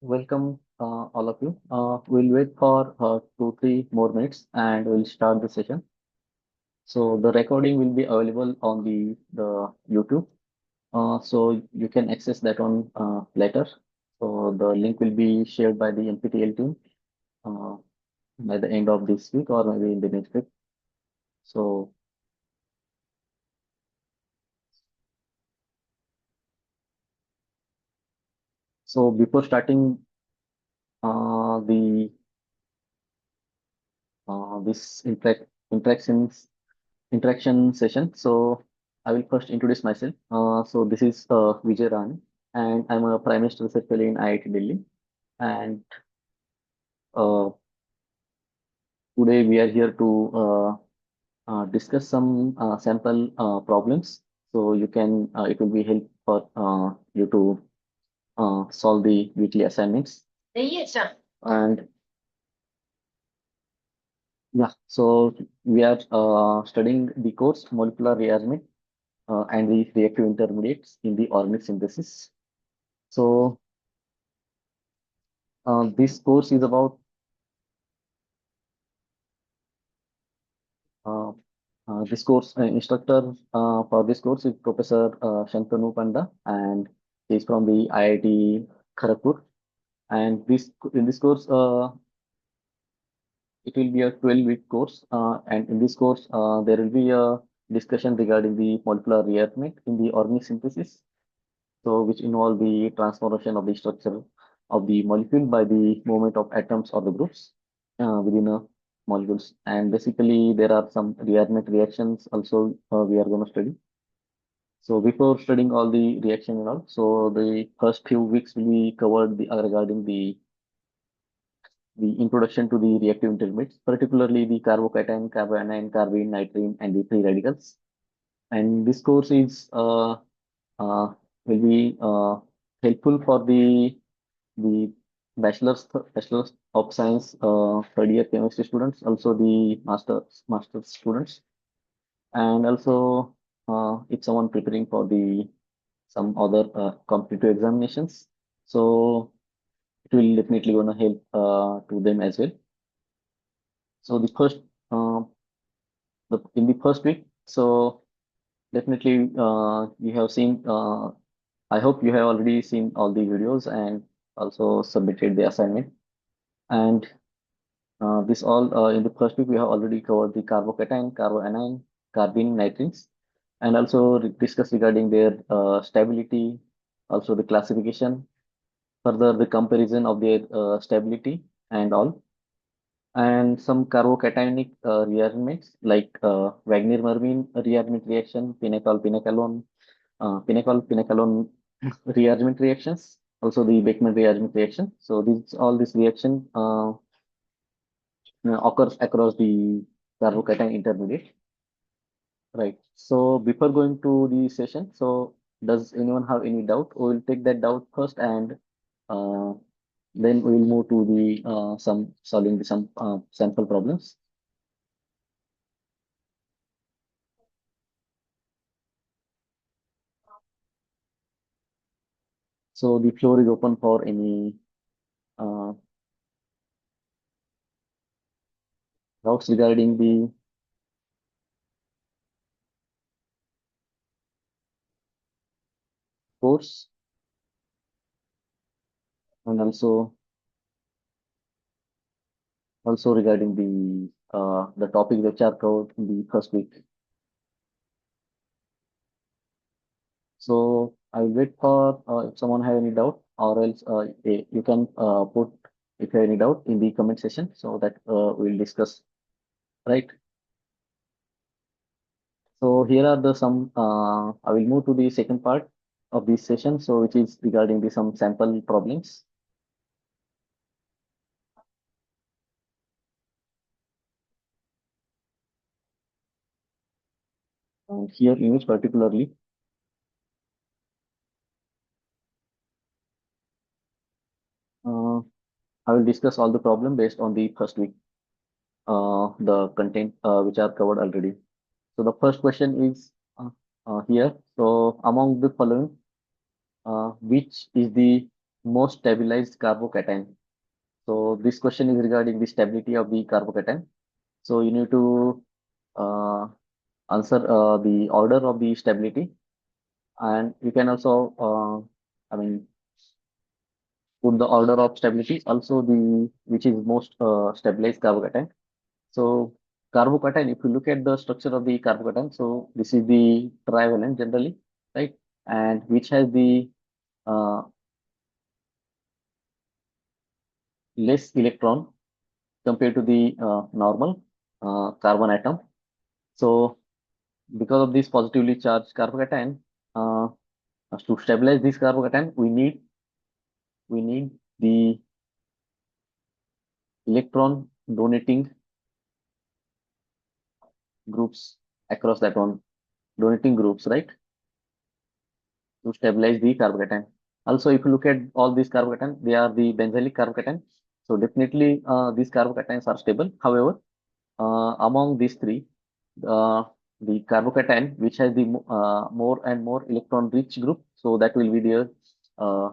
Welcome, all of you. We'll wait for 2, 3 more minutes and we'll start the session. So the recording will be available on the YouTube. So you can access that one later. So the link will be shared by the NPTEL team uh, by the end of this week or maybe in the next week. So before starting the this interaction session. So I will first introduce myself. So this is Vijay Rani, and I'm a Prime Minister Research Fellow in IIT Delhi. And uh, today we are here to discuss some sample problems. So you can it will be help for you to solve the weekly assignments. And yeah, so we are studying the course molecular rearrangement and the reactive intermediates in the organic synthesis. So this course is about uh, this course instructor for this course is Professor Shantanu Panda, and he's from the IIT Kharagpur. And this in this course, it will be a 12-week course, and in this course, there will be a discussion regarding the molecular rearrangement in the organic synthesis. So which involve the transformation of the structure of the molecule by the movement of atoms or the groups within a molecules. And basically, there are some rearrangement reactions also we are going to study. So before studying all the reaction and all, so the first few weeks will be covered regarding the introduction to the reactive intermediates, particularly the carbocation, carbanion, carbene, nitrene, and the free radicals. And this course is uh, will be helpful for the bachelor's of science third year chemistry students, also the master's students, and also if someone preparing for the some other competitive examinations. So it will definitely gonna help to them as well. So uh, in the first week, so definitely you have seen. I hope you have already seen all the videos and also submitted the assignment. And this all in the first week we have already covered the carbocation, carbanion, carbene, nitrines, and also discussed regarding their stability, also the classification, further the comparison of their stability and all, and some carbocationic rearrangements like Wagner-Mermin rearrangement reaction, pinacol-pinacalone rearrangement reactions, also the Beckmann rearrangement reaction. So this reaction occurs across the carbocation intermediate, right? So before going to the session, so does anyone have any doubt? We will take that doubt first, and uh, then we will move to the some solving the some sample problems. So the floor is open for any uh, doubts regarding the course, and also regarding the topic which are covered in the first week. So I'll wait for if someone have any doubt, or else you can put if you have any doubt in the comment section so that we'll discuss. Right. So here are the some. I will move to the second part of this session. So which is regarding the some sample problems. And here in which particularly uh, I will discuss all the problem based on the first week the content which are covered already. So the first question is here. So among the following, which is the most stabilized carbocation. So this question is regarding the stability of the carbocation. So you need to uh, answer the order of the stability, and you can also, I mean, put the order of stability, also the which is most stabilized carbocation. So carbocation, if you look at the structure of the carbocation, so this is the trivalent generally, right? And which has the uh, less electron compared to the normal carbon atom. So because of this positively charged carbocation, uh, to stabilize this carbocation, we need the electron donating groups across that one, donating groups, right, to stabilize the carbocation. Also, if you look at all these carbocation, they are the benzylic carbocation. So definitely these carbocations are stable. However, among these three, uh, the carbocation which has the more and more electron rich group, so that will be the uh,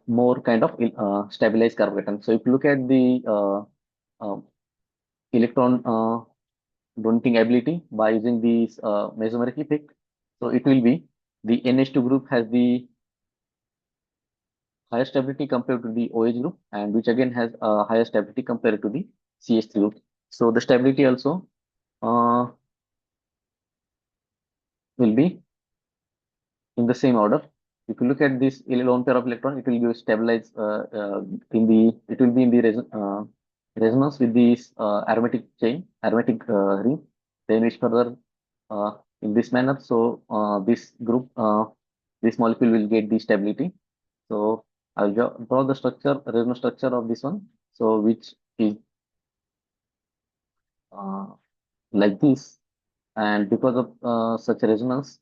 more kind of stabilized carbocation. So if you look at the uh, electron donating ability by using this mesomeric effect, so it will be the NH2 group has the higher stability compared to the OH group, and which again has a higher stability compared to the CH3 group. So the stability also uh, will be in the same order. If you look at this lone pair of electron, it will be stabilized it will be in the resonance with this aromatic chain, aromatic ring. Then it's further uh, in this manner. So this group, this molecule will get the stability. So I'll draw the structure, resonance structure of this one. So which is uh, like this, and because of such resonance,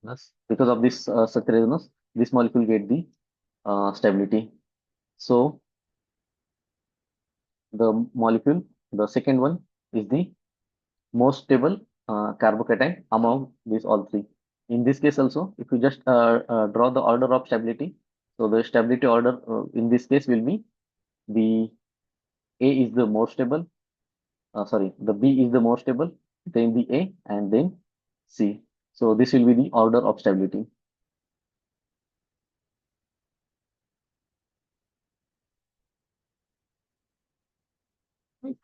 yes, because of this such resonance, this molecule get the stability. So the molecule, the second one is the most stable carbocation among these all three. In this case also, if you just draw the order of stability, so the stability order in this case will be the A is the more stable, sorry, the B is the more stable, then the A, and then C. So this will be the order of stability. Right.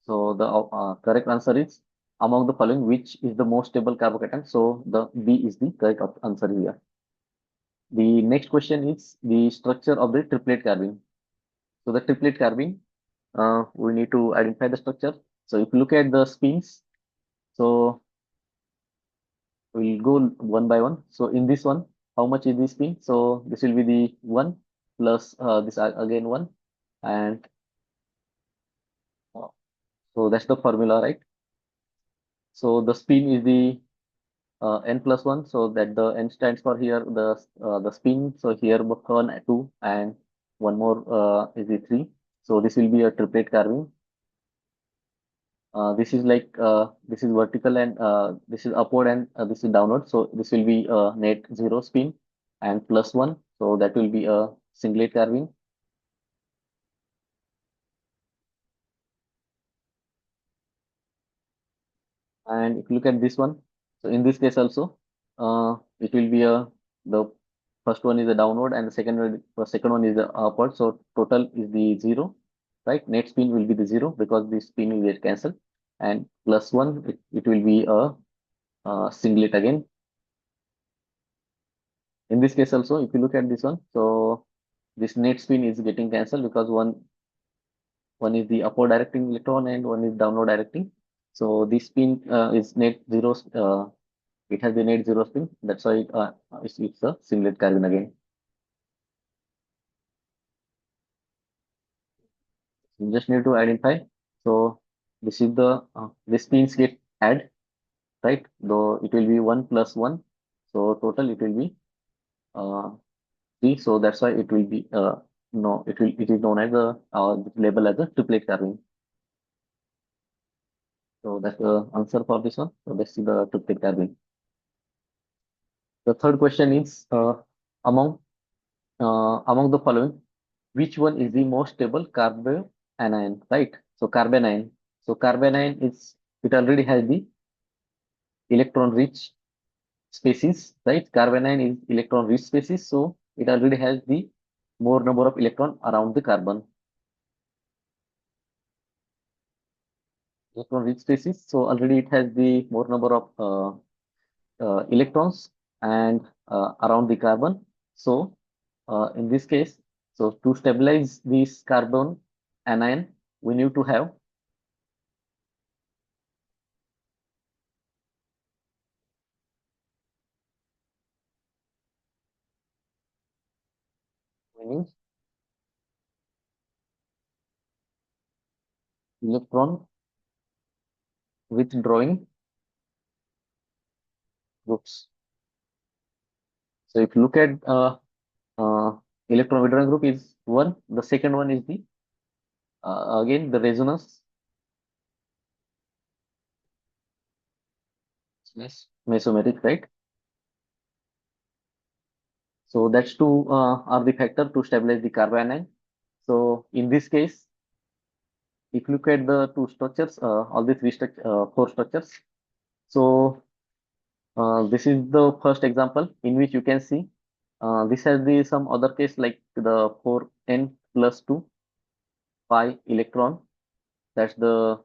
So the correct answer is among the following, which is the most stable carbocation? So the B is the correct answer here. The next question is the structure of the triplet carbene. So the triplet carbene, we need to identify the structure. So if you look at the spins, so we'll go one by one. So in this one, how much is the spin? So this will be the one plus this again one, and uh, so that's the formula, right? So the spin is the n plus one, so that the n stands for here the spin. So here both one, two, and one more is the three. So this will be a triplet carbene. This is like this is vertical, and this is upward, and this is downward. So this will be a net zero spin and plus one. So that will be a singlet carbene. And if you look at this one, so in this case also, it will be a the first one is the downward, and the second one is the upward. So total is the zero, right? Net spin will be the zero because the spin will get cancelled, and plus one, it will be a singlet again. In this case also, if you look at this one, so this net spin is getting cancelled because one is the upward directing electron and one is downward directing. So this spin is net zero. It has the net zero spin. That's why it's a singlet carbon again. You just need to identify. So this is the this spins get add, right? Though it will be one plus one. So total it will be uh, three. So that's why it will be no, it is known as a label as a triplet carbon. So that's the answer for this one. So let's see the triplet carbon. The third question is among among the following, which one is the most stable carbanion, right? So carbanion. So carbanion is it already has the electron rich species, right? Carbanion is electron rich species, so it already has the more number of electron around the carbon. Electron rich species, so already it has the more number of electrons and around the carbon. So in this case, so to stabilize this carbon anion, we need to have we need electron withdrawing groups. So if you look at uh, electron withdrawing group is one, the second one is the again the resonance mesomeric, right? So that's two are the factor to stabilize the carbon anion. So in this case, if you look at the two structures, all the four structures. So this is the first example in which you can see this has the some other case like the 4n plus 2 pi electron. That's the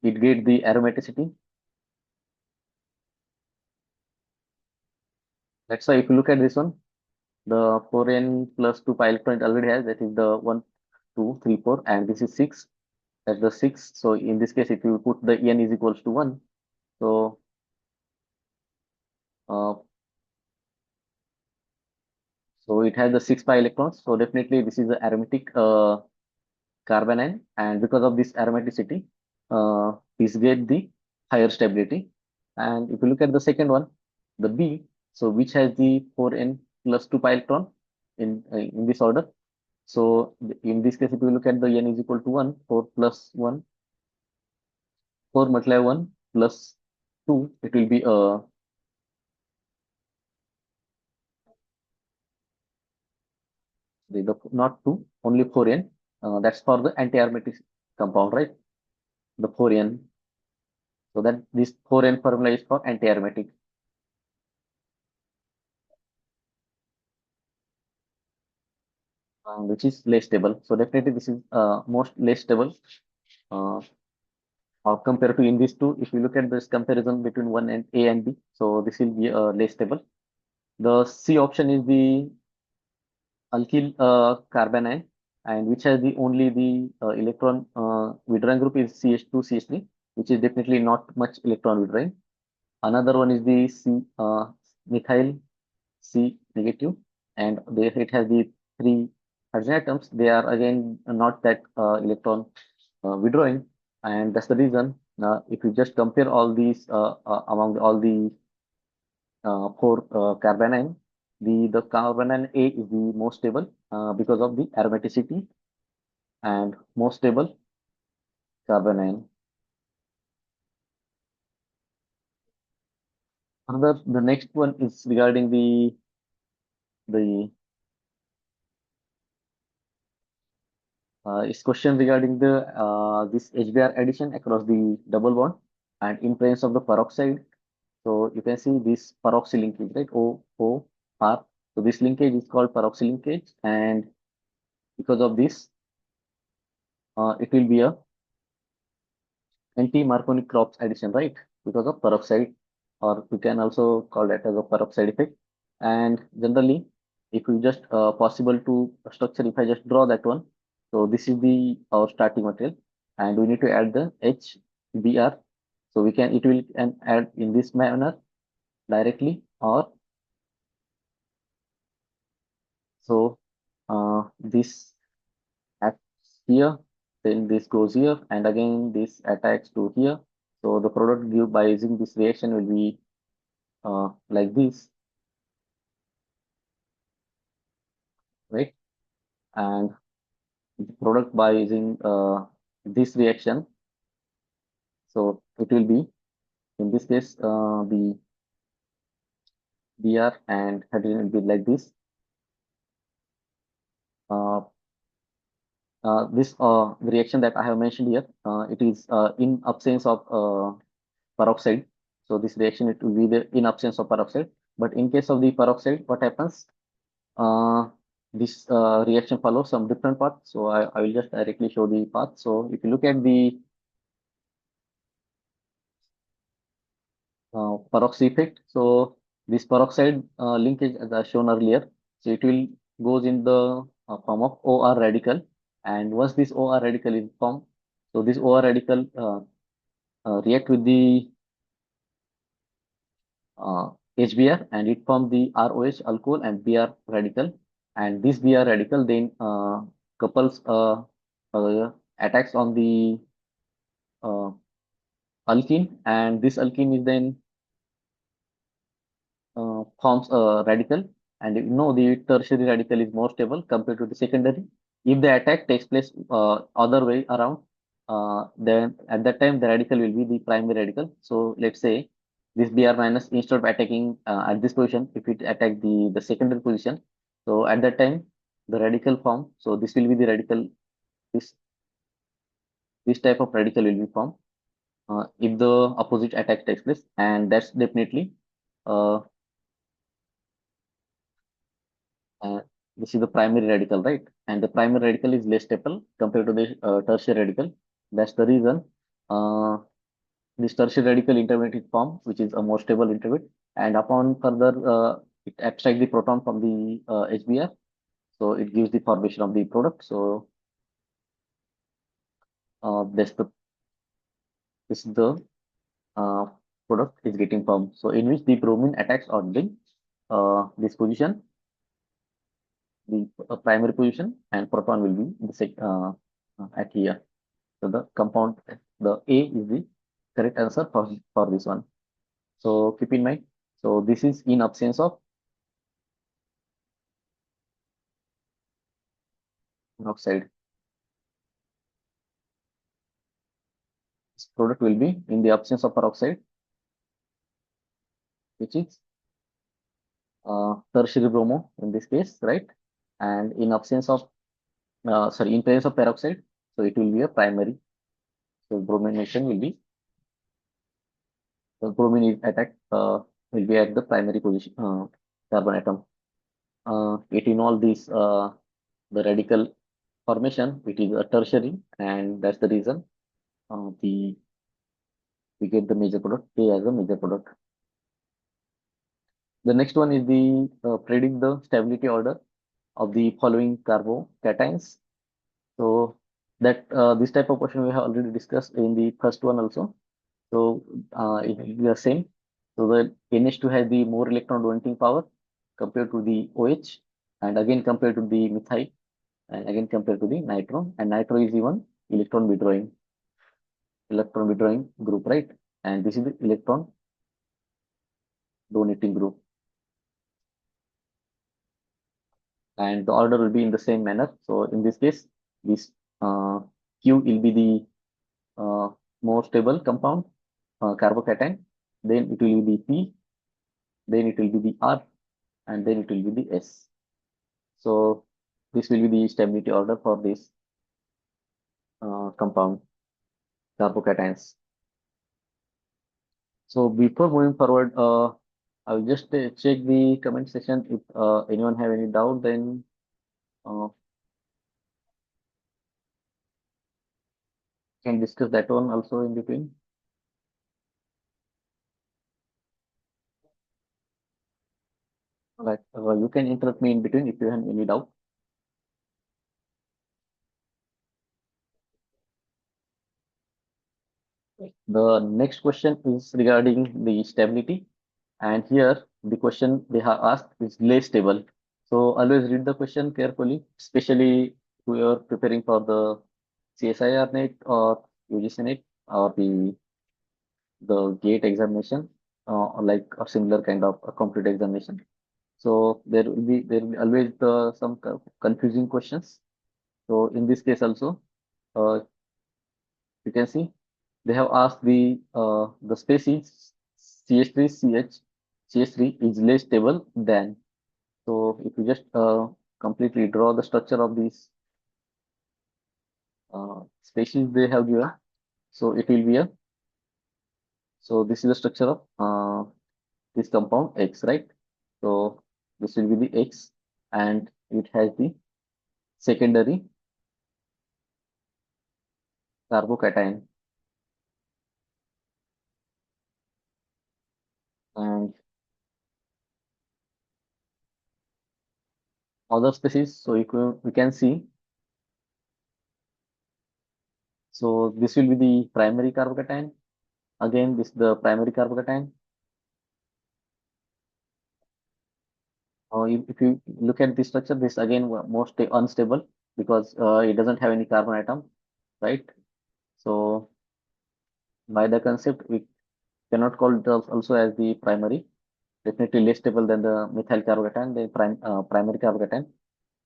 it get the aromaticity. That's why if you look at this one, the 4n plus 2 pi electron it already has that is the 1, 2, 3, 4, and this is 6. That's the 6. So in this case, if you put the n is equals to 1, so uh, so it has the 6 pi electrons. So definitely this is the aromatic carbon ion, and because of this aromaticity, this get the higher stability. And if you look at the second one, the B, so which has the 4n plus 2 pi electron in this order. So in this case, if you look at the n is equal to 1, 4 plus 1, 4 multiply 1 plus 2, it will be not 2, only 4n. That's for the anti-aromatic compound, right? The 4n. So that this 4n formula is for anti-aromatic, which is less stable. So definitely this is most less stable uh, compared to in these two. If you look at this comparison between one and A and B, so this will be less stable. The C option is the alkyl carbanion, and which has the only the electron withdrawing group is CH2 CH3, which is definitely not much electron withdrawing. Another one is the C methyl C negative, and there it has the three hydrogen atoms. They are again not that electron withdrawing, and that's the reason. If you just compare all these among all the for carbanion, the carbanion A is the most stable because of the aromaticity and most stable carbanion. Another, the next one is regarding the is question regarding the this HBr addition across the double bond and in presence of the peroxide. So you can see this peroxy linkage, right? O R. So this linkage is called peroxy linkage, and because of this, it will be a anti-Marconi Cross addition, right? Because of peroxide, or we can also call that as a peroxide effect. And generally, if you just possible to structure, if I just draw that one, so this is the our starting material, and we need to add the HBr. So we can it will and add in this manner directly, or so this acts here, then this goes here, and again this attacks to here. So the product give by using this reaction will be like this, right? And the product by using this reaction, so it will be in this case the Br and hydrogen will be like this. Uh, this reaction that I have mentioned here, it is in absence of peroxide. So this reaction it will be the in absence of peroxide. But in case of the peroxide, what happens? Uh, this reaction follows some different path. So I will just directly show the path. So if you look at the peroxide effect, so this peroxide linkage as I shown earlier, so it will goes in the form of OR radical. And once this OR radical is formed, so this OR radical react with the HBr and it forms the ROH alcohol and Br radical. And this Br radical then couples attacks on the uh, alkene, and this alkene is then forms a radical. And you know the tertiary radical is more stable compared to the secondary. If the attack takes place other way around, then at that time the radical will be the primary radical. So let's say this Br minus, instead of attacking at this position, if it attack the secondary position, so at that time the radical form. So this will be the radical. This this type of radical will be formed if the opposite attack takes place, and that's definitely uh, Uh, this is the primary radical, right? And the primary radical is less stable compared to the tertiary radical. That's the reason this tertiary radical intermediate form, which is a more stable intermediate, and upon further it abstract the proton from the HBr, so it gives the formation of the product. So that's the this is the uh, product is getting formed. So in which the bromine attacks on the this position, the primary position, and proton will be in the at here. So the compound, the A is the correct answer for this one. So keep in mind. So this is in absence of oxide. This product will be in the absence of peroxide, which is tertiary bromo in this case, right? And in absence of, sorry, in presence of peroxide, so it will be a primary. So bromination will be, the bromine is attack will be at the primary position, carbon atom. It in all these, the radical formation, it is a tertiary, and that's the reason the we get the major product A as a major product. The next one is the predict the stability order of the following carbocations. So that this type of question we have already discussed in the first one also. So it will be the same. So the NH2 has the more electron donating power compared to the OH, and again compared to the methyl, and again compared to the nitro. And nitro is even electron withdrawing group, right? And this is the electron donating group. And the order will be in the same manner. So in this case, this Q will be the more stable compound carbocation. Then it will be the P. Then it will be the R, and then it will be the S. So this will be the stability order for this compound carbocations. So before moving forward, I'll just check the comment section. If anyone have any doubt, then uh, can discuss that one also in between. Like you can interrupt me in between if you have any doubt. The next question is regarding the stability, and here the question they have asked is less stable. So always read the question carefully, especially who you are preparing for the CSIR net or UGC net or the GATE examination, or like a similar kind of a complete examination. So there will be always some confusing questions. So in this case also, you can see they have asked the species CH3CH. CH3 is less stable than. So if you just completely draw the structure of these species they have given, so it will be a, so this is the structure of this compound X, right? So this will be the X, and it has the secondary carbocation. And other species, so we can see, so this will be the primary carbocation. Again, this is the primary carbocation. If you look at this structure, this again most unstable because it doesn't have any carbon atom, right? So by the concept, we cannot call it also as the primary. Definitely less stable than the methyl carbocation, the primary carbocation.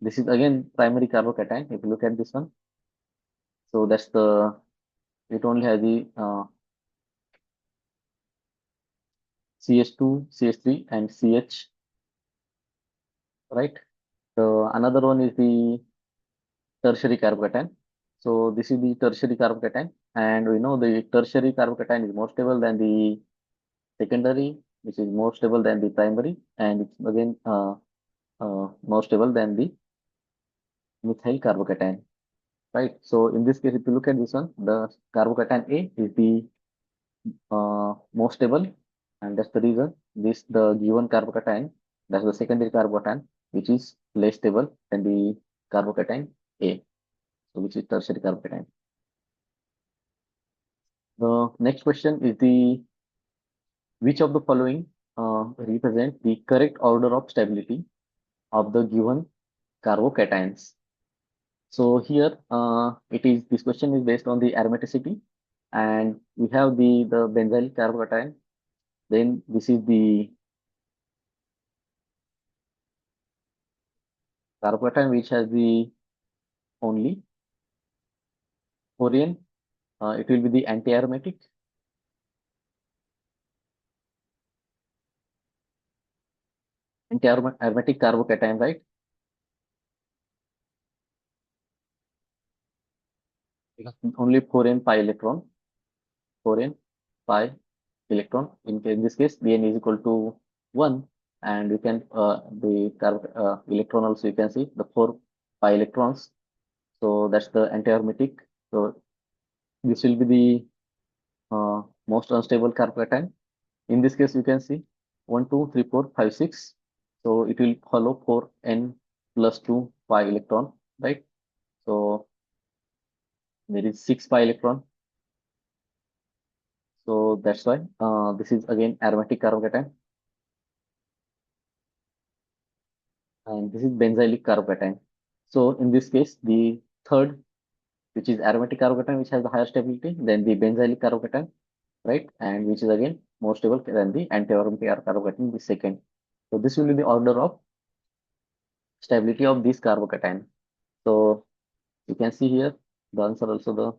This is again primary carbocation. If you look at this one, so that's the, it only has the CH2, CH3, and CH, right? So another one is the tertiary carbocation. So this is the tertiary carbocation, and we know the tertiary carbocation is more stable than the secondary, which is more stable than the primary, and it's again more stable than the methyl carbocation, right? So in this case, if you look at this one, the carbocation A is the most stable, and that's the reason this the given carbocation, that's the secondary carbocation, which is less stable than the carbocation A, so which is tertiary carbocation. The next question is the, which of the following represent the correct order of stability of the given carbocations? So here it is, this question is based on the aromaticity, and we have the benzyl carbocation. Then this is the carbocation which has the only Korean. It will be the anti-aromatic carbocation, right? Because only 4n pi electron, 4n pi electron. In this case, Bn is equal to 1, and you can the electron also you can see the 4 pi electrons. So that's the anti-aromatic. So this will be the most unstable carbocation. In this case, you can see 1, 2, 3, 4, 5, 6. So it will follow 4n plus 2 pi electron, right? So there is 6 pi electron. So that's why this is again aromatic carbocation, and this is benzylic carbocation. So in this case, the third, which is aromatic carbocation, which has the higher stability, then the benzylic carbocation, right? And which is again more stable than the anti-aromatic carbocation, the second. So this will be the order of stability of this carbocation. So you can see here the answer also the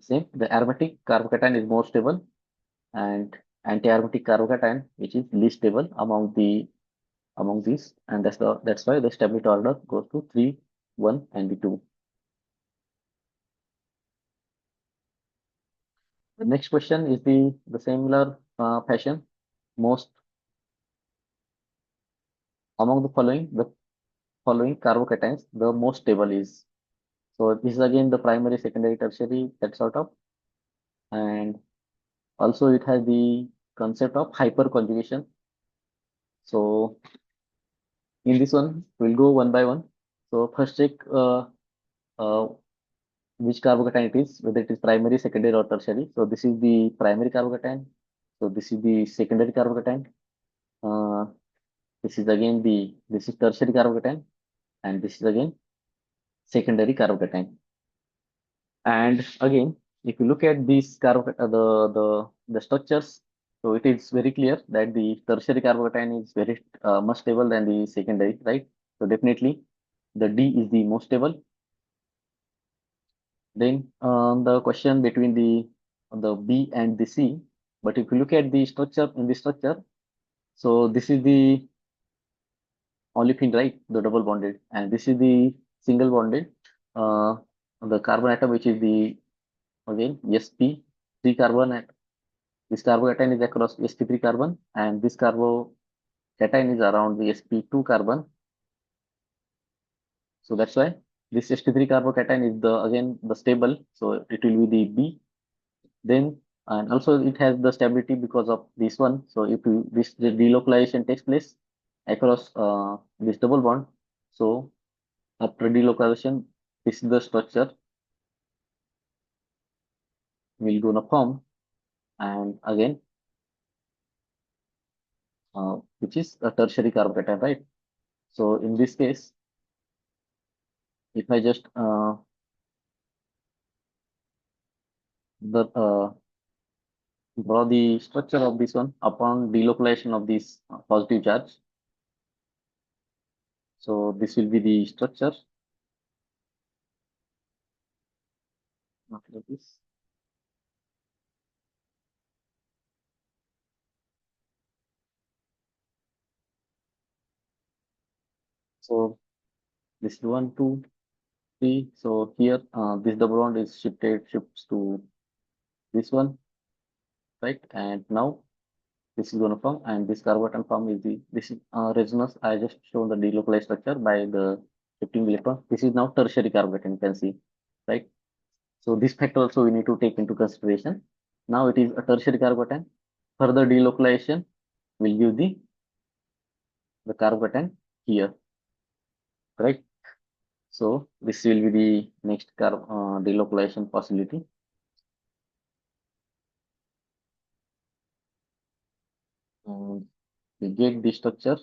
same. The aromatic carbocation is more stable, and anti-aromatic carbocation, which is least stable among these, and that's why the stability order goes to 3, 1, and the 2. The next question is the similar fashion. Most among the following carbocations, the most stable is. So this is again the primary, secondary, tertiary, that sort of, and also it has the concept of hyperconjugation. So in this one, we'll go one by one. So first check uh, which carbocation it is, whether it is primary, secondary, or tertiary. So this is the primary carbocation. So this is the secondary carbocation. Uh, this is again this is tertiary carbocation, and this is again secondary carbocation. And again, if you look at these the structures, so it is very clear that the tertiary carbocation is very much stable than the secondary, right? So definitely the D is the most stable. Then the question between the B and the C. But if you look at the structure in the structure, so this is the olefin, right? The double bonded, and this is the single bonded. Uh, the carbon atom, which is the again sp three carbon. This carbocation is across sp3 carbon, and this carbocation is around the sp2 carbon. So that's why this sp3 carbocation is the again the stable. So it will be the B. Then and also it has the stability because of this one. So if you, this the delocalization takes place across this double bond, so after delocalization, this is the structure will gonna form, and again which is a tertiary carbocation, right? So in this case, if I just the draw the structure of this one upon delocalization of this positive charge. So this will be the structure after this. So this is one, two, three. So here this double bond is shifts to this one, right? And now this is going to form, and this carbon form is the this is resonance. I just shown the delocalized structure by the shifting electron. This is now tertiary carbon, you can see, right? So this factor also we need to take into consideration. Now it is a tertiary carbon. Further delocalization will give the carbon here, right? So this will be the next delocalization possibility. And we get the structure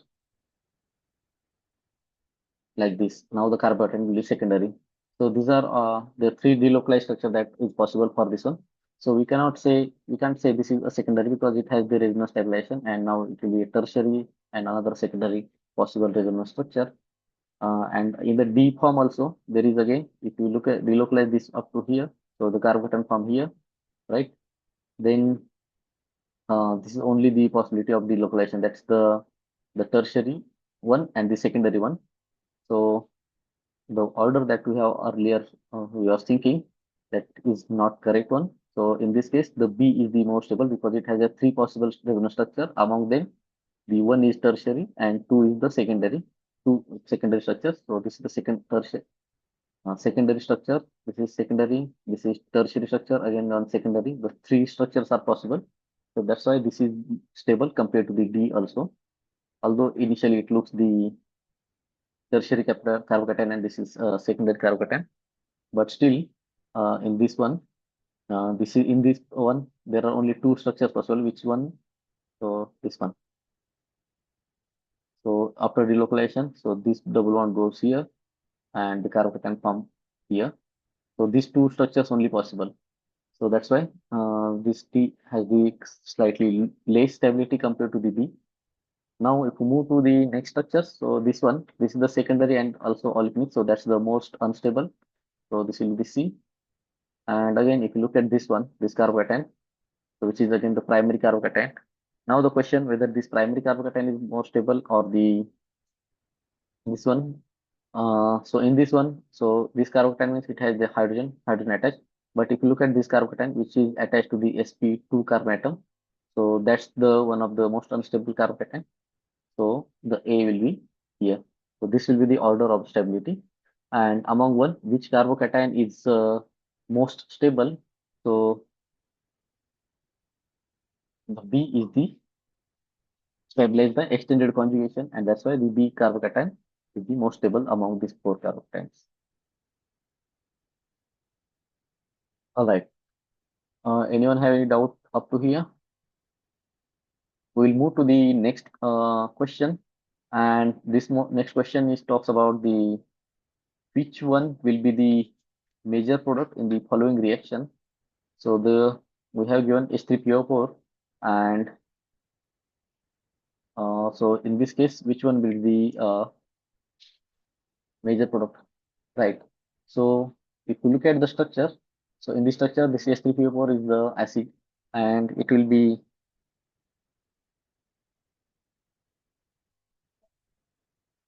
like this. Now the carbon will be secondary. So these are the three delocalized structure that is possible for this one. So we can't say this is a secondary because it has the resonance stabilization, and now it will be a tertiary and another secondary possible resonance structure. And in the D form also, there is again, if you look at delocalize this up to here, so the carbon from here, right? Then this is only the possibility of delocalization. That's the tertiary one and the secondary one. So the order that we have earlier, we are thinking that is not correct one. So in this case, the B is the most stable because it has a three possible resonance structure. Among them, the one is tertiary and two is the secondary, two secondary structures. So this is the secondary structure. This is secondary. This is tertiary structure. Again, on secondary, the three structures are possible. So that's why this is stable compared to the D also. Although initially it looks the tertiary carbocation and this is secondary carbocation, but still in this one, this is in this one there are only two structures possible. Which one? So this one. So after delocalization, so this double one goes here and the carbocation form here. So these two structures only possible. So that's why this T has the slightly less stability compared to the B. Now, if we move to the next structure, so this is the secondary and also olefinic. So that's the most unstable. So this will be C. And again, if you look at this one, this carbocation, so which is again the primary carbocation. Now the question whether this primary carbocation is more stable or the this one. So in this one, so this carbocation means it has the hydrogen attached. But if you look at this carbocation, which is attached to the sp2 carbon atom, so that's the one of the most unstable carbocation. So the A will be here. So this will be the order of stability. And among one, which carbocation is most stable? So the B is the stabilized by extended conjugation, and that's why the B carbocation is the most stable among these four carbocations. All right. Anyone have any doubt up to here? We'll move to the next question, and this next question is talks about the which one will be the major product in the following reaction. So the we have given H3PO4, and so in this case, which one will be major product, right? So if you look at the structure, so in this structure, this H3PO4 is the acid, and it will be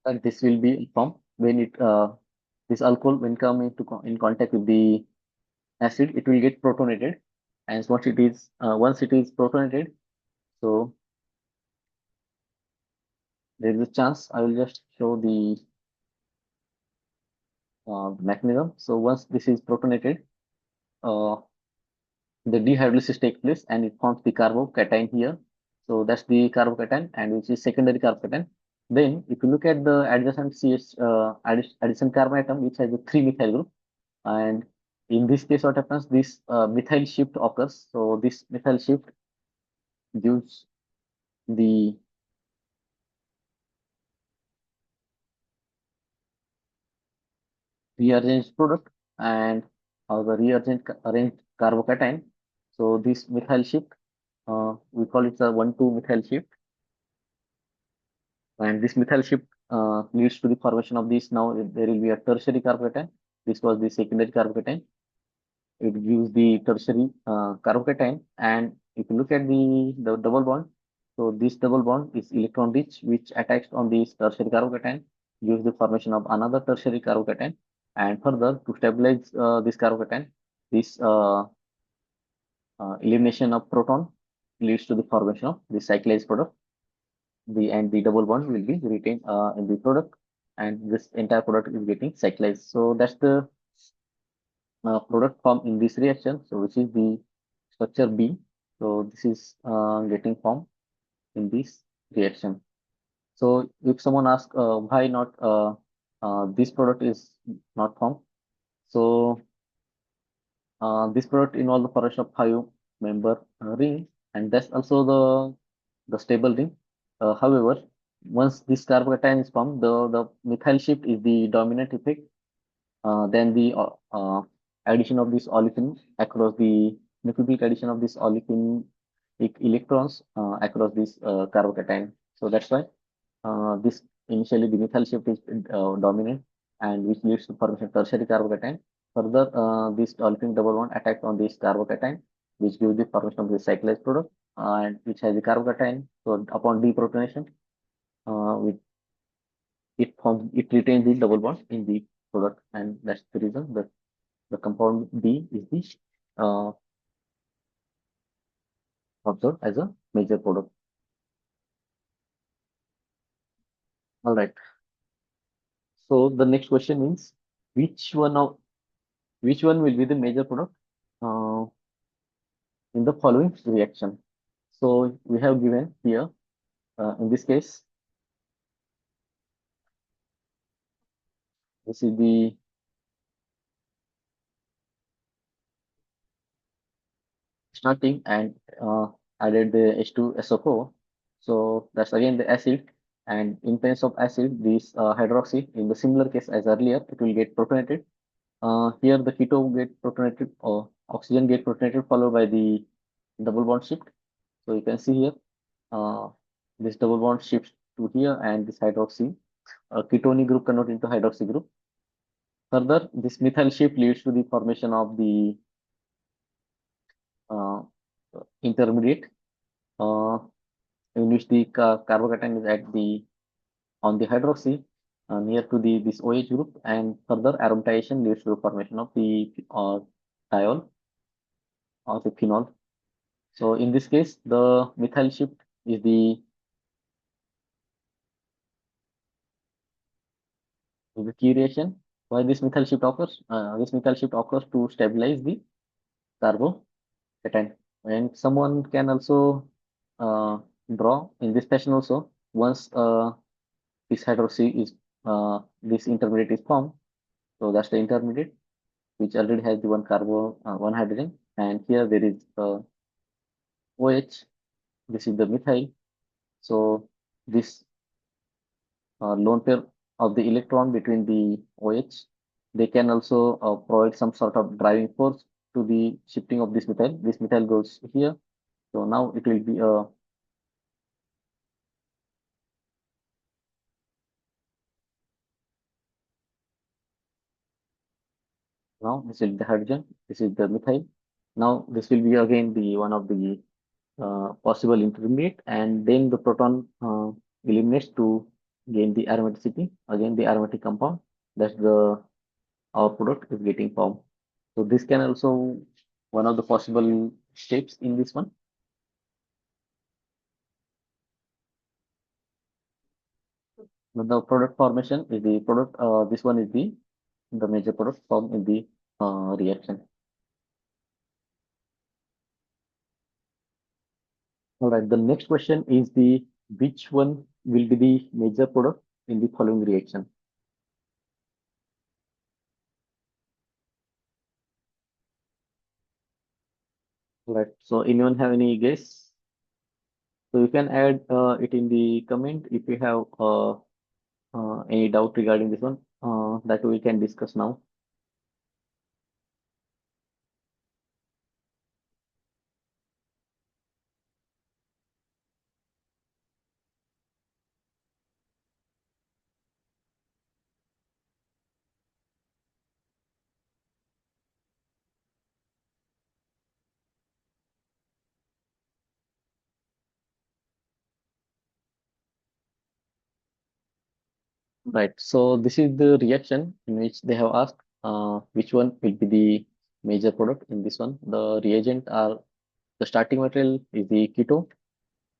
and this will be formed when it this alcohol when come into in contact with the acid, it will get protonated, and once it is protonated, so there is a chance I will just show the mechanism. So once this is protonated, uh, the dehydrolysis takes place and it forms the carbocation here. So that's the carbocation and which is secondary carbocation. Then if you look at the adjacent CH adjacent carbon atom which has a 3-methyl group, and in this case what happens, this methyl shift occurs. So this methyl shift gives the rearranged product and the arranged carbocation. So this methyl shift, we call it the 1,2 methyl shift, and this methyl shift leads to the formation of this. Now there will be a tertiary carbocation. This was the secondary carbocation. It gives the tertiary carbocation, and if you look at the double bond, so this double bond is electron rich, which attacks on this tertiary carbocation, gives the formation of another tertiary carbocation, and further to stabilize this carbocation, this elimination of proton leads to the formation of the cyclized product. The double bond will be retained in the product, and this entire product is getting cyclized. So that's the product formed in this reaction. So which is the structure B. So this is getting formed in this reaction. So if someone asks why not this product is not formed, so this product involves the formation of 5-member ring, and that's also the stable ring. However, once this carbocation is formed, the methyl shift is the dominant effect. Then the addition of this olefin across the nucleophilic addition of this olefin electrons across this carbocation. So that's why this initially the methyl shift is dominant, and which leads to formation of tertiary carbocation. Further, this olefin double bond attacks on this carbocation, which gives the formation of the cyclized product, and which has the carbocation. So upon deprotonation, with it retains the double bond in the product, and that's the reason that the compound B is the observed as a major product. All right. So the next question is which one of which one will be the major product uh, in the following reaction? So we have given here in this case, this is the starting and added the H2SO4. So that's again the acid. And in place of acid, this hydroxy, in the similar case as earlier, it will get protonated. Here the ketone get protonated or oxygen get protonated followed by the double bond shift. So you can see here uh, this double bond shifts to here and this hydroxy ketone group convert into hydroxy group. Further, this methyl shift leads to the formation of the uh, intermediate uh, in which the carbocation is at the on the hydroxy near to the this OH group, and further aromatization leads to the formation of the thiol or the phenol. So in this case, the methyl shift is the key reaction. Why this methyl shift occurs? This methyl shift occurs to stabilize the carbocation. And someone can also uh, draw in this fashion also. Once this hydroxy is this intermediate is formed, so that's the intermediate which already has the one hydrogen, and here there is OH. This is the methyl. So this lone pair of the electron between the OH, they can also provide some sort of driving force to the shifting of this methyl. This methyl goes here. So now it will be a now this is the hydrogen. This is the methyl. Now this will be again the one of the possible intermediate, and then the proton eliminates to gain the aromaticity, again the aromatic compound, that's the our product is getting formed. So this can also one of the possible steps in this one. Now the product formation is the product. This one is the major product formed in the reaction. All right. The next question is the which one will be the major product in the following reaction? All right. So anyone have any guess? So you can add it in the comment if you have any doubt regarding this one that we can discuss now. Right. So this is the reaction in which they have asked which one will be the major product in this one. The reagent are the starting material is the keto.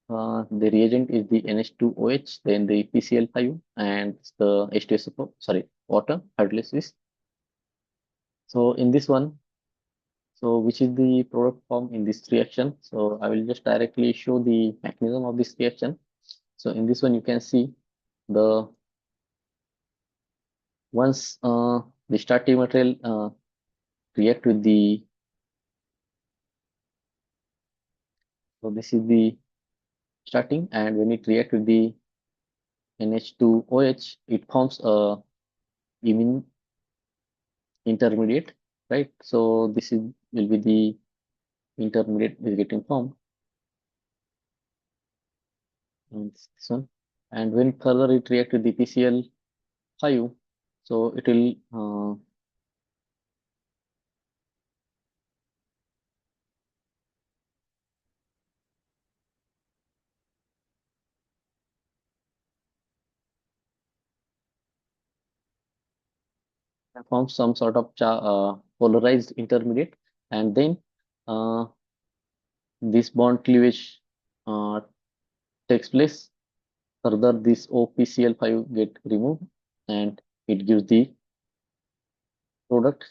The reagent is the NH2OH, then the PCl5, and the H2SO4, sorry, water hydrolysis. So in this one, so which is the product form in this reaction? So I will just directly show the mechanism of this reaction. So in this one, you can see the once the starting material react with the, so this is the starting, and when it react with the NH2OH, it forms a imine intermediate, right? So this is will be the intermediate is getting formed, and this one. And when further it react with the PCl5, so it will form some sort of polarized intermediate, and then uh, this bond cleavage uh, takes place. Further, this OPCl5 get removed, and it gives the product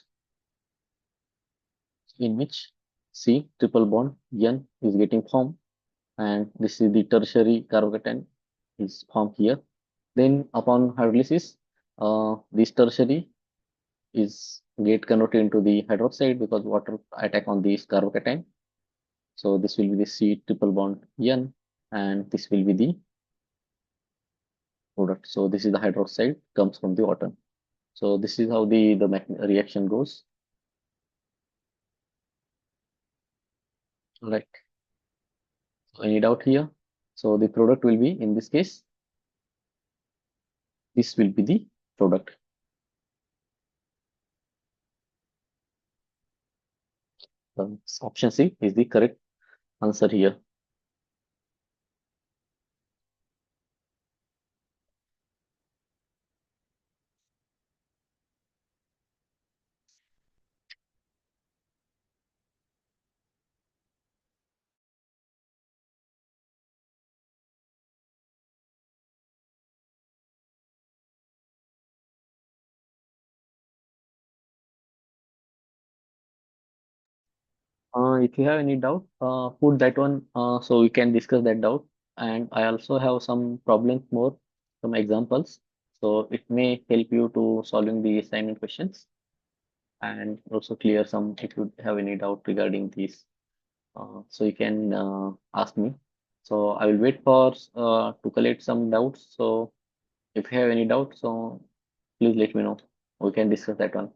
in which C triple bond N is getting formed, and this is the tertiary carbocation is formed here. Then upon hydrolysis, this tertiary is get converted into the hydroxide because water attack on this carbocation. So this will be the C triple bond N, and this will be the product. So this is the hydroxide comes from the water. So this is how the reaction goes. Right. So any doubt here? So the product will be in this case, this will be the product. Option C is the correct answer here. If you have any doubt, put that one so we can discuss that doubt. And I also have some problems more, some examples. So it may help you to solving the assignment questions and also clear some if you have any doubt regarding these. So you can ask me. So I will wait for to collect some doubts. So if you have any doubt, so please let me know. We can discuss that one.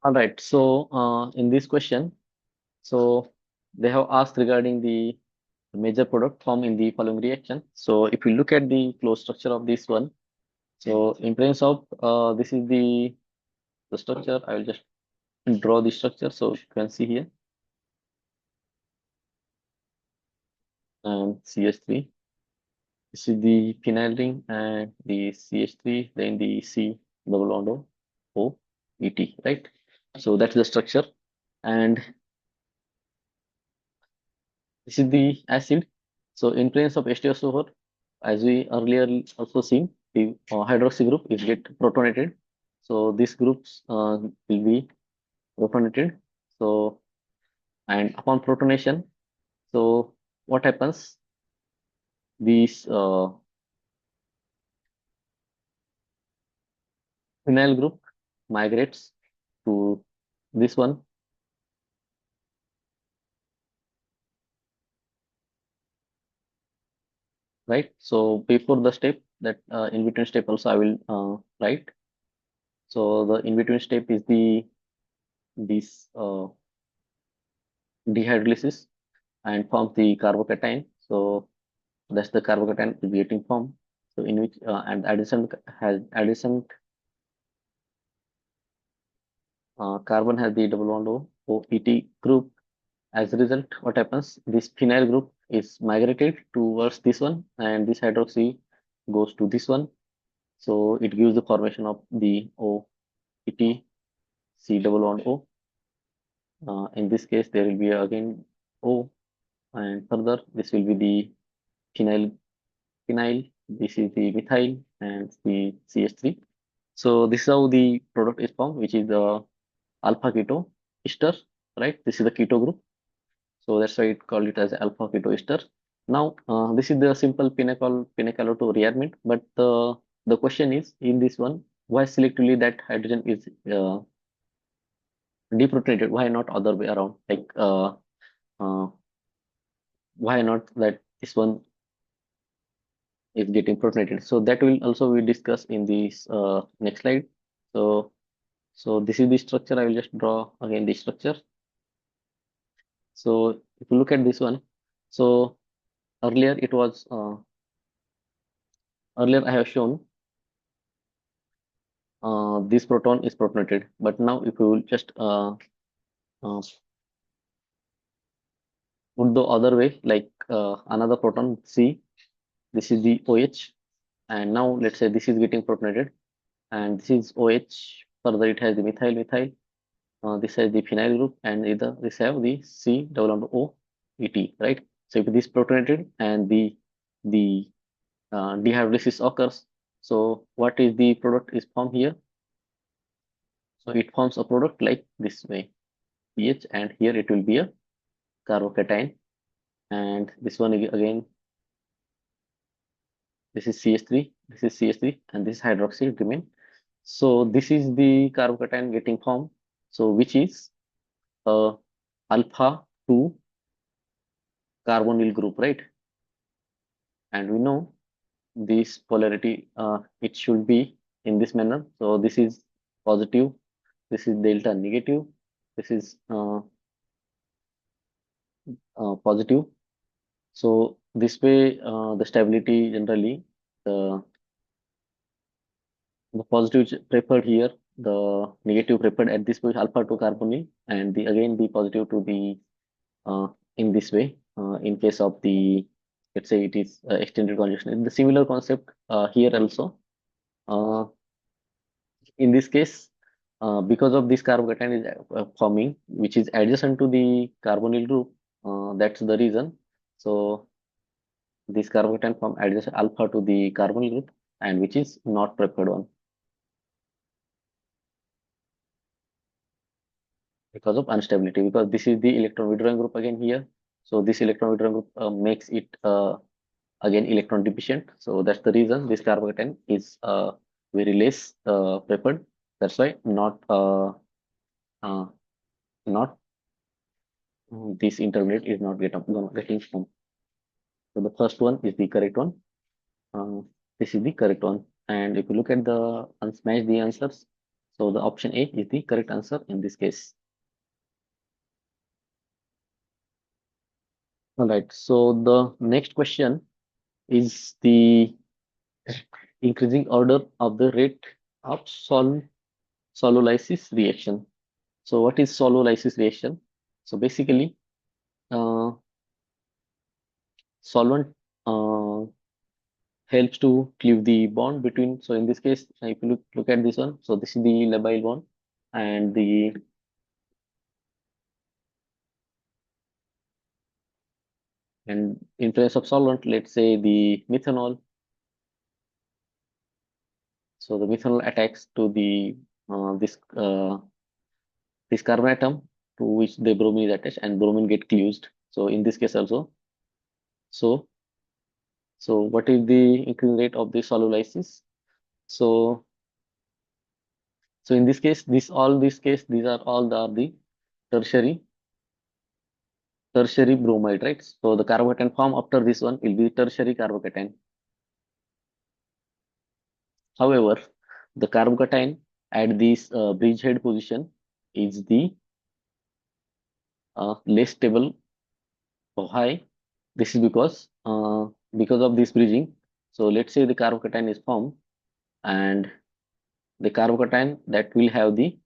All right. So in this question, so they have asked regarding the major product formed in the following reaction. So if you look at the flow structure of this one, so in terms of this is the structure. I will just draw the structure so you can see here and CH3. This is the phenyl ring and the CH3, then the C double bond O ET, right? So that's the structure. And this is the acid. So in presence of H2SO4, as we earlier also seen, the hydroxy group is get protonated. So these groups will be protonated. So and upon protonation, so what happens? These phenyl group migrates to this one, right? So before the step that in between step also I will write. So the in between step is the this dehydrolysis and forms the carbocation. So that's the carbocation is getting formed. So in which and adjacent carbon has the double bond OET group. As a result, what happens? This phenyl group is migrated towards this one, and this hydroxy goes to this one. So it gives the formation of the OET C double bond O. In this case, there will be again O, and further this will be the phenyl phenyl. This is the methyl and the CH3. So this is how the product is formed, which is the alpha keto ester, right? This is the keto group. So that's why it called it as alpha keto ester. Now, this is the simple pinacola to rearrangement, but the question is in this one, why selectively that hydrogen is deprotonated? Why not other way around? Like, uh, why not that this one is getting protonated? So that will also be discussed in this next slide. So, so this is the structure. I will just draw again the structure. So if you look at this one, so earlier it was earlier I have shown this proton is protonated, but now if you will just uh, put the other way, like another proton C, this is the OH, and now let's say this is getting protonated, and this is OH. Further, it has the methyl. This has the phenyl group, and either this have the C double bond O E T, right? So if this protonated and the dehydrolysis occurs, so what is the product is formed here? So it forms a product like this way, pH, and here it will be a carbocation, and this one again, this is CH3, this is CH3, and this hydroxy remain. So this is the carbocation getting formed. So which is alpha 2 carbonyl group, right? And we know this polarity, it should be in this manner. So this is positive, this is delta negative, this is positive. So this way, the stability generally, the the positive preferred here, the negative preferred at this point alpha to carbonyl, and the again the positive to the in this way. In case of the, let's say it is extended conjugation. The similar concept here also. Uh, in this case, because of this carbocation is forming, which is adjacent to the carbonyl group, that's the reason. So this carbocation form adjacent alpha to the carbonyl group, and which is not preferred one because of instability. Because this is the electron withdrawing group again here. So this electron withdrawing group makes it again electron deficient. So that's the reason this carbocation is very less preferred. That's why uh, not this intermediate is not getting formed. So the first one is the correct one. Uh, this is the correct one. And if you look at the unsmash the answers, So the option A is the correct answer in this case. All right. So the next question is the increasing order of the rate of solulysis reaction. So what is solulysis reaction? So basically, uh, solvent uh, helps to cleave the bond between. So in this case, if you look at this one, so this is the labile bond, and the and in place of solvent, let's say the methanol. So the methanol attacks to the this carbon atom to which the bromine is attached, and bromine get cleaved. So in this case also, so what is the increasing rate of the solulysis? So in this case, these are all the tertiary bromide, right? So the carbocation form after this one will be tertiary carbocation. However, the carbocation at this bridgehead position is the less stable. Why? This is because of this bridging. So let's say the carbocation is formed, and the carbocation that will have the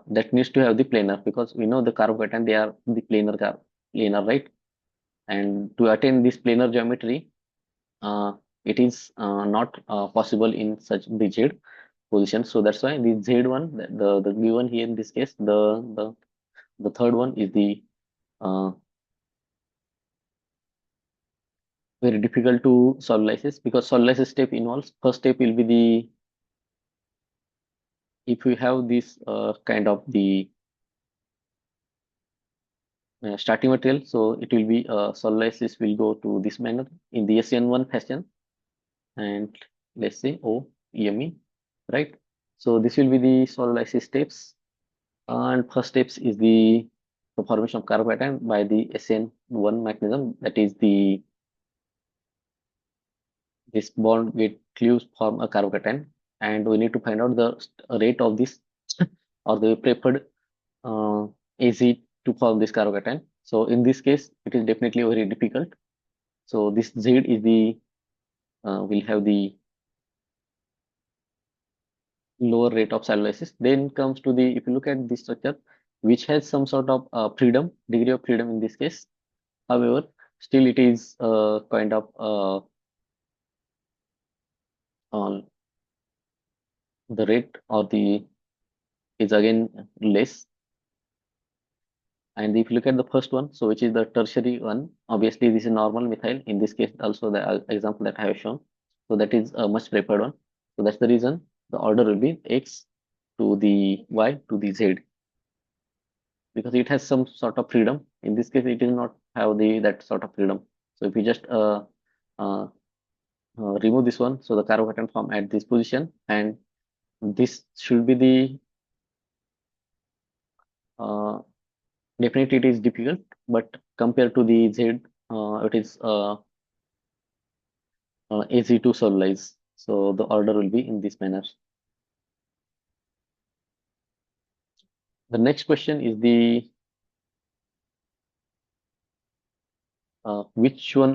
that needs to have the planar, because we know the carbocation they are the planar, right? And to attain this planar geometry, uh, it is not possible in such bridged position. So that's why the Z1, the given here in this case, the third one is the uh, very difficult to solubilize, because solubilization step involves, first step will be the, if you have this kind of the starting material, so it will be solubilization will go to this manner in the SN1 fashion, and let's say OEME, right? So this will be the solubilization steps, and first steps is the formation of carbocation by the SN1 mechanism, that is the this bond get cleaves form a carbocation, and we need to find out the rate of this or the preferred AZ to form this carbocation. So in this case, it is definitely very difficult. So this Z is the will have the lower rate of celluloses. Then comes to the, if you look at this structure, which has some sort of freedom, degree of freedom in this case. However, still it is kind of uh, the rate or the is again less. And if you look at the first one, so which is the tertiary one, obviously this is normal methyl. In this case, also the example that I have shown. So that is a much preferred one. So that's the reason the order will be X to the Y to the Z, because it has some sort of freedom. In this case, it is not have the that sort of freedom. So if you just uh, remove this one, so the carbocation form at this position, and this should be the uh, definitely it is difficult, but compared to the Z, it is easy to solubilize. So the order will be in this manner. The next question is the which one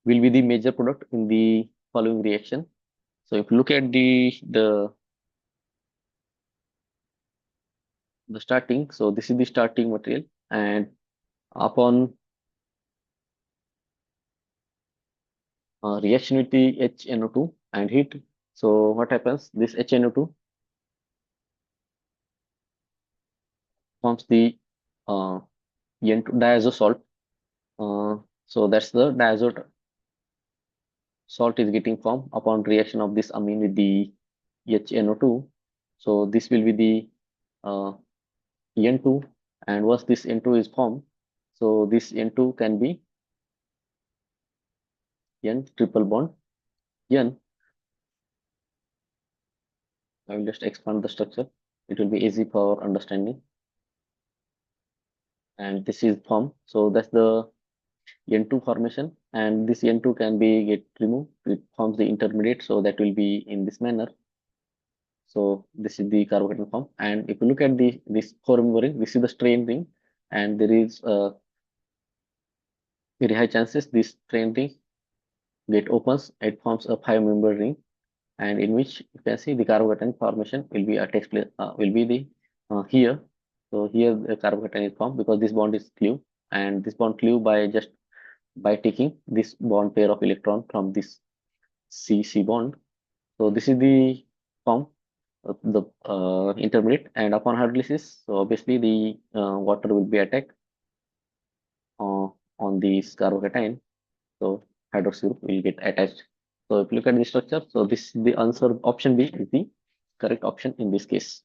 will be the major product in the following reaction. So if you look at the starting, so this is the starting material, and upon reaction with the HNO2 and heat, so what happens? This HNO2 forms the uh, N2 diazo salt. So that's the diazo salt is getting formed upon reaction of this amine with the HNO2. So this will be the N2, and once this N2 is formed, so this N2 can be N triple bond N. I will just expand the structure. It will be easy for understanding. And this is formed. So that's the N2 formation, and this N2 can be get removed. It forms the intermediate, so that will be in this manner. So this is the carbocation form. And if you look at the this core member ring, this is the strain ring, and there is very high chances this strain ring get opens. It forms a five-member ring, and in which you can see the carbocation formation will be a takes place will be the here. So here the carbocation is formed because this bond is cleave, and this bond cleave by just by taking this bond pair of electron from this C bond. So this is the form of the intermediate, and upon hydrolysis, so obviously the water will be attacked uh, on this carbocation. So hydroxy group will get attached. So if you look at the structure, so this is the answer option B is the correct option in this case.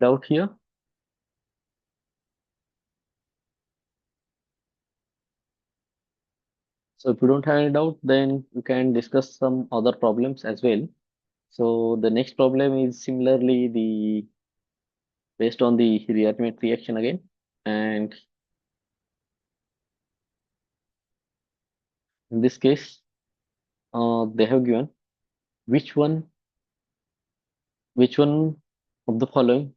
Doubt here. So if you don't have any doubt, then we can discuss some other problems as well. So the next problem is similarly the based on the rearrangement reaction again, and in this case, they have given which one which one of the following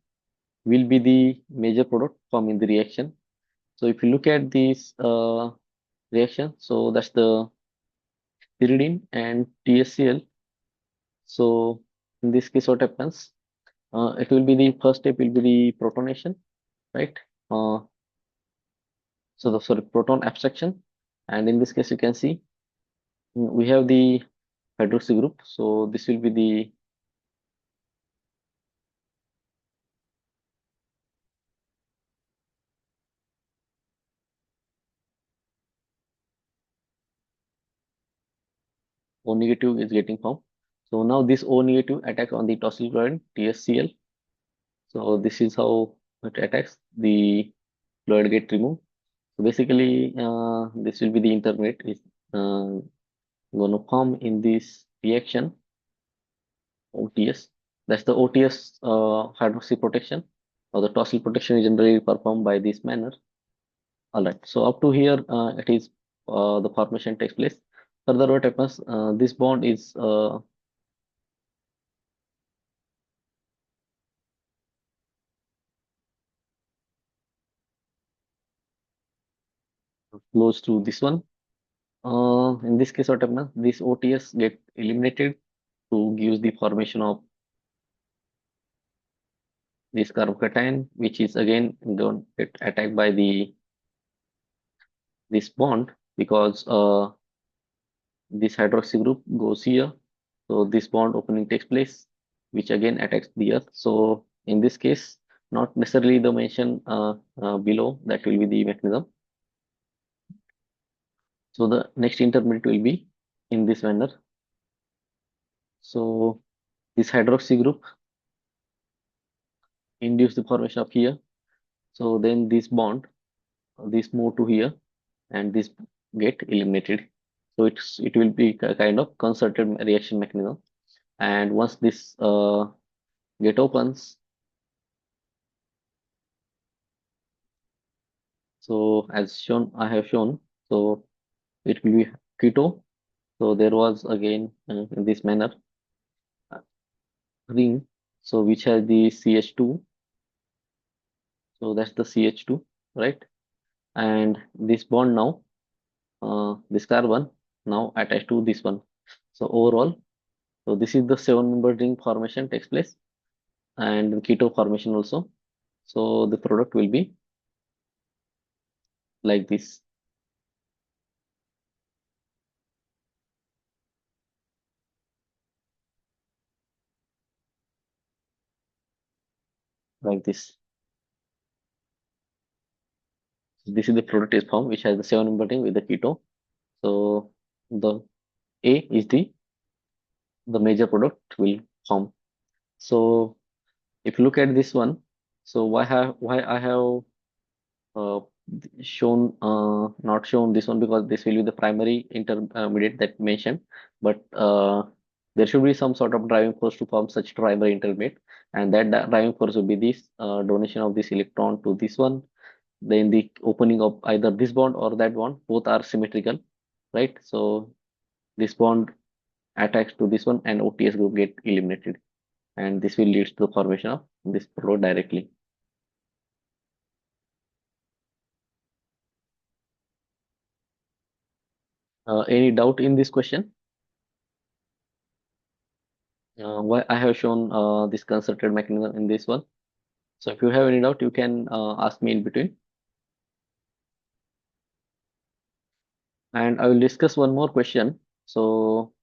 will be the major product formed in the reaction. So if you look at this reaction, so that's the pyridine and TSCl. So in this case, what happens? It will be the first step will be the protonation, right? Uh, so the sorry proton abstraction, and in this case, you can see we have the hydroxy group. So this will be the O negative is getting formed. So now this O negative attacks on the tosyl chloride TSCl. So this is how it attacks. The chloride get removed. So basically, this will be the intermediate is going to form in this reaction OTS. That's the OTS hydroxy protection or the tosyl protection is generally performed by this manner. All right. So up to here, it is the formation takes place. Further, what happens? This bond is close to this one. In this case, what happens? This OTS get eliminated to give the formation of this carbocation, which is again going to get attacked by the this bond because this hydroxy group goes here. So this bond opening takes place, which again attacks the earth. So in this case, not necessarily the mention below that will be the mechanism. So the next intermediate will be in this manner. So this hydroxy group induce the formation of here. So then this bond, this move to here, and this get eliminated. So it will be a kind of concerted reaction mechanism. And once this get opens, so as shown, I have shown, so it will be keto. So there was again in this manner ring, so which has the CH2. So that's the CH2, right? And this bond now, this carbon. now attached to this one. So overall, so this is the seven-member ring formation takes place, and the keto formation also. So the product will be like this, like this. This is the product is formed, which has the seven-member ring with the keto. So the A is the major product will form. So if you look at this one, so why I have shown not shown this one, because this will be the primary intermediate that mentioned, but there should be some sort of driving force to form such primary intermediate, and that driving force will be this donation of this electron to this one, then the opening of either this bond or that bond, both are symmetrical, right? So this bond attacks to this one and OTS group get eliminated, and this will lead to the formation of this product directly. Any doubt in this question? Why I have shown this concerted mechanism in this one. So if you have any doubt, you can ask me in between. And I will discuss one more question. So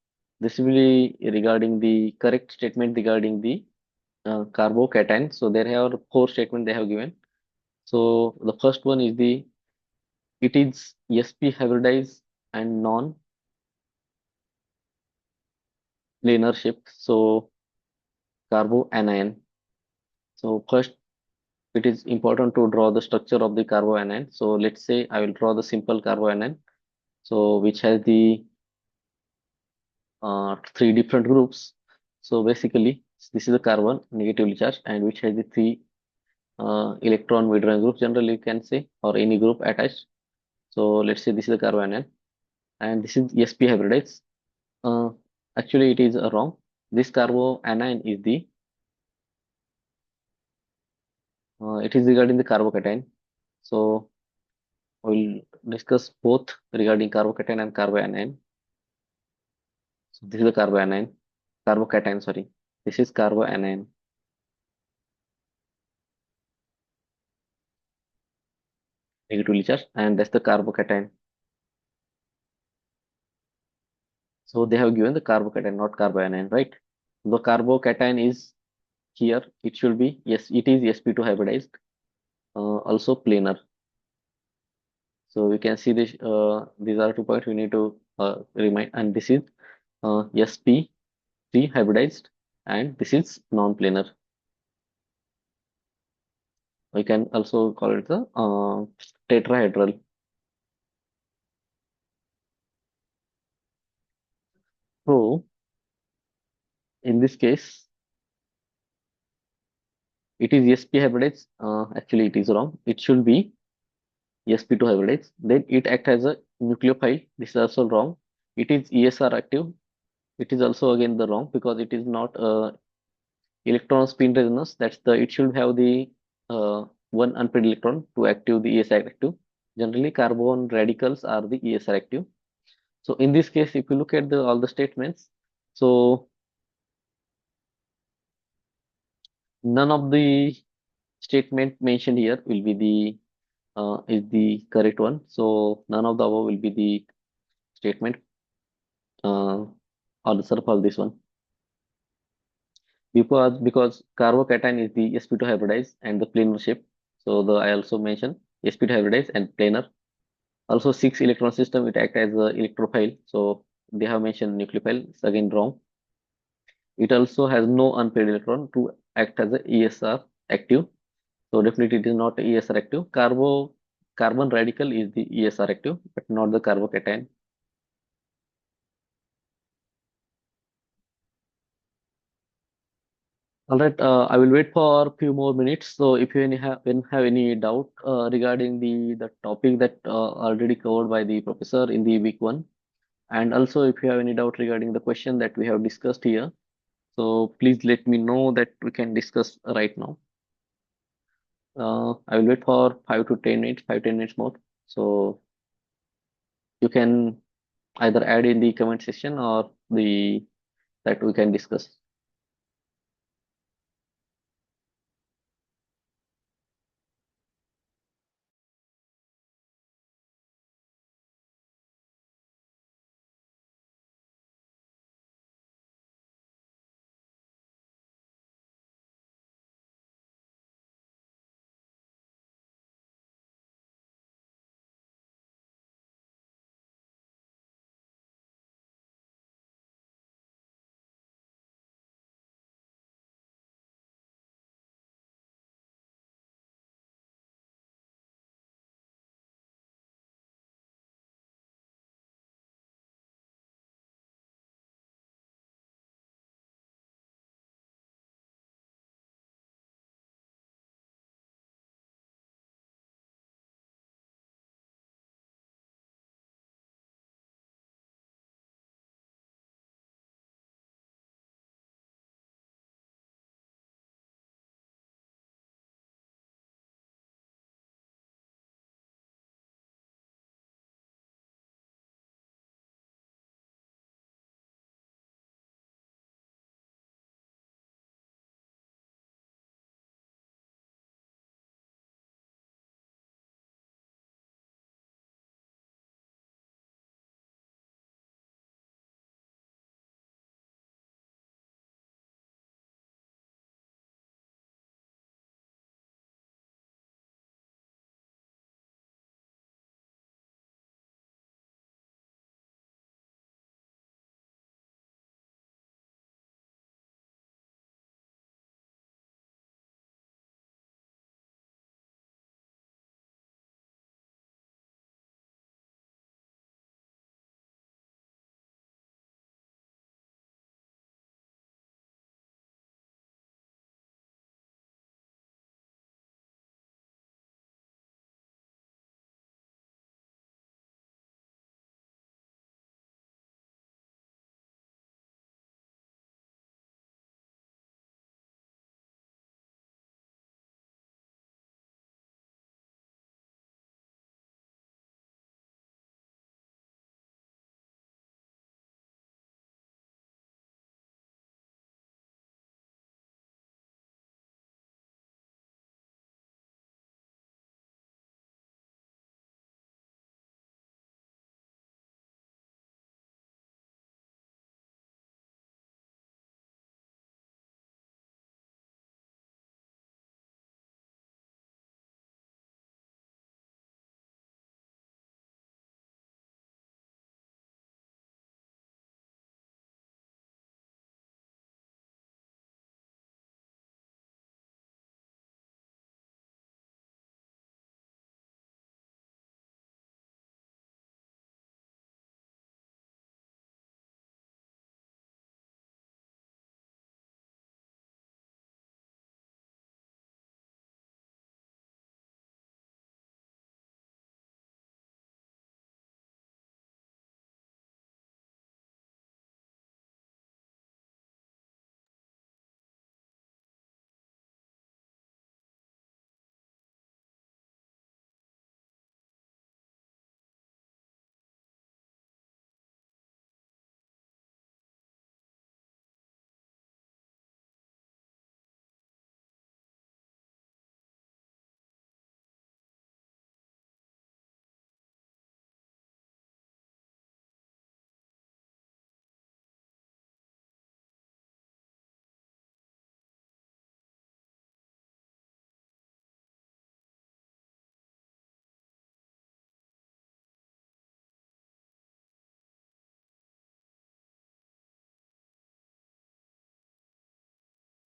this will be regarding the correct statement regarding the carbocation. So there are four statements they have given. So the first one is the it is sp hybridized and non-planar shift. So carboanion. So first, it is important to draw the structure of the carboanion. So let's say I will draw the simple carboanion. So which has the three different groups. So basically, this is the carbon negatively charged, and which has the three electron withdrawing groups. Generally, you can say, or any group attached. So let's say this is the carbanion, and this is sp hybridized. Uh, Actually, it is wrong. This carboanion is the it is regarding the carbocation. So we'll discuss both regarding carbocation and carbanion. So this is the carbocation, sorry. This is carboanion, negatively charged, and that's the carbocation. So they have given the carbocation, not carbanion, right? The carbocation is here. It should be, yes, it is sp2 hybridized, also planar. So we can see this. These are 2 points we need to remind, and this is sp3 hybridized, and this is non-planar. We can also call it the tetrahedral. So in this case, it is sp hybridized. Actually, it is wrong. It should be sp2 hybridized. Then it acts as a nucleophile. This is also wrong. It is ESR active. It is also again the wrong, because it is not electron spin resonance. That's the it should have the one unpaired electron to active the ESR active. Generally, carbon radicals are the ESR active. So in this case, if you look at the all the statements, so none of the statement mentioned here will be the is the correct one. So none of the above will be the statement answer for this one, because carbocation is the sp2 hybridized and the planar shape. So the I also mentioned sp2 hybridized and planar. Also, six electron system it act as a electrophile. So they have mentioned nucleophile. It's again wrong. It also has no unpaired electron to act as a ESR active. So definitely it is not ESR active. Carbon radical is the ESR active, but not the carbocation. All right, I will wait for a few more minutes. So if you have any doubt regarding the topic that already covered by the professor in the week one, and also if you have any doubt regarding the question that we have discussed here, so please let me know that we can discuss right now. I will wait for 5 to 10 minutes, 5 10 minutes more. So you can either add in the comment section or the that we can discuss.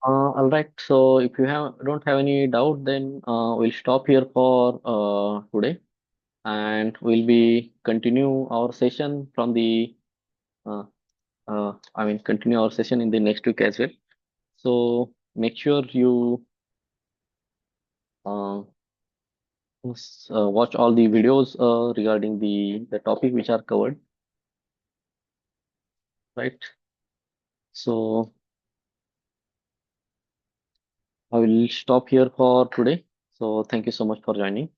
All right. So if you have don't have any doubt, then we'll stop here for today, and we'll be continue our session from the uh, continue our session in the next week as well. So make sure you uh, watch all the videos regarding the topic which are covered, right? So I will stop here for today. So thank you so much for joining.